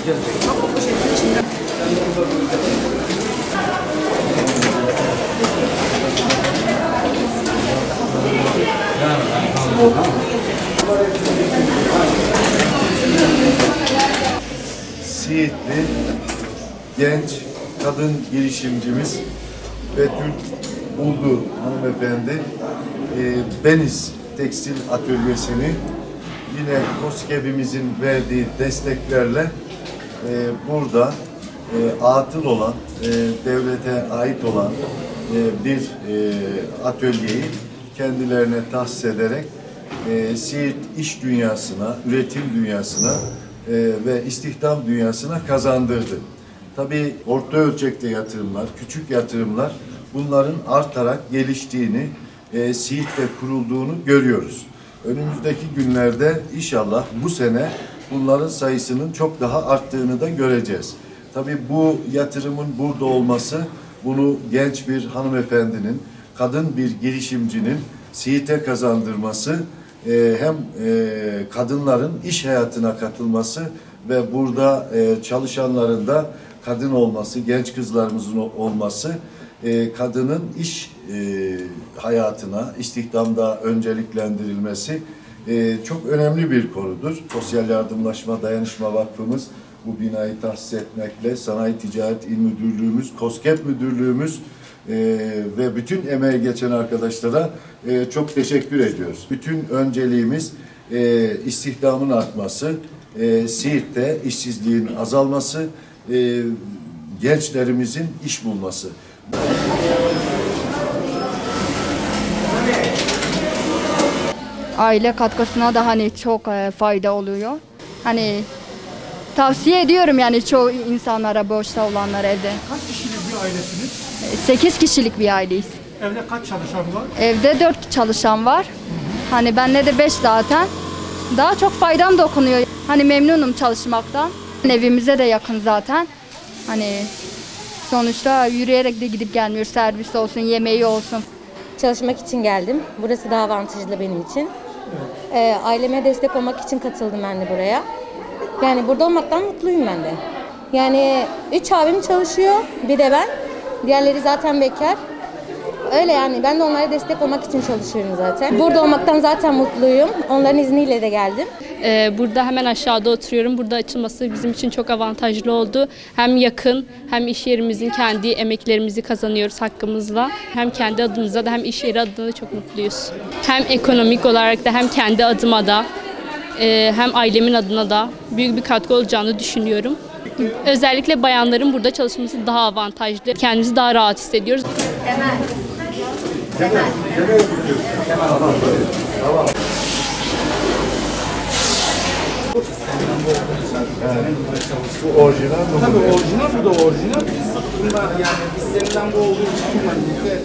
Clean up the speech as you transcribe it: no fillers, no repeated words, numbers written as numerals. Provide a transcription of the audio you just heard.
O poşetin içinde. Siirtli genç kadın girişimcimiz Betül Buldu hanımefendi Beniz Tekstil Atölyesi'ni yine KOSGEB'imizin verdiği desteklerle burada atıl olan, devlete ait olan bir atölyeyi kendilerine tahsis ederek Siirt iş dünyasına, üretim dünyasına ve istihdam dünyasına kazandırdı. Tabii orta ölçekte yatırımlar, küçük yatırımlar bunların artarak geliştiğini, Siirt'te kurulduğunu görüyoruz. Önümüzdeki günlerde inşallah bu sene bunların sayısının çok daha arttığını da göreceğiz. Tabii bu yatırımın burada olması, bunu genç bir hanımefendinin, kadın bir girişimcinin Siirt'e kazandırması, hem kadınların iş hayatına katılması ve burada çalışanların da kadın olması, genç kızlarımızın olması, kadının iş hayatına, istihdamda önceliklendirilmesi çok önemli bir konudur. Sosyal Yardımlaşma Dayanışma Vakfımız bu binayı tahsis etmekle Sanayi Ticaret İl Müdürlüğümüz, KOSGEB Müdürlüğümüz ve bütün emeği geçen arkadaşlara çok teşekkür ediyoruz. Bütün önceliğimiz istihdamın artması, Siirt'te işsizliğin azalması, gençlerimizin iş bulması. Aile katkısına da hani çok fayda oluyor. Hani tavsiye ediyorum yani çoğu insanlara, boşta olanlara evde. Kaç kişilik bir ailesiniz? 8 kişilik bir aileyiz. Evde kaç çalışan var? Evde 4 çalışan var. Hani bende de 5 zaten. Daha çok faydam dokunuyor. Hani memnunum çalışmaktan. Evimize de yakın zaten. Hani sonuçta yürüyerek de gidip gelmiyoruz. Servis olsun, yemeği olsun. Çalışmak için geldim. Burası daha avantajlı benim için. Aileme destek olmak için katıldım ben de buraya. Yani burada olmaktan mutluyum ben de. Yani 3 abim çalışıyor, bir de ben. Diğerleri zaten bekar. Öyle yani ben de onlara destek olmak için çalışıyorum zaten. Burada olmaktan zaten mutluyum. Onların izniyle de geldim. Burada hemen aşağıda oturuyorum. Burada açılması bizim için çok avantajlı oldu. Hem yakın hem iş yerimizin kendi emeklerimizi kazanıyoruz hakkımızla. Hem kendi adımıza da hem iş yeri adına da çok mutluyuz. Hem ekonomik olarak da hem kendi adıma da hem ailemin adına da büyük bir katkı olacağını düşünüyorum. Özellikle bayanların burada çalışması daha avantajlı. Kendimizi daha rahat hissediyoruz. Bu orijinal mi? Tabii orijinal, bu da orijinal. Bunlar yani biz bu olduğu için bunlar birlikte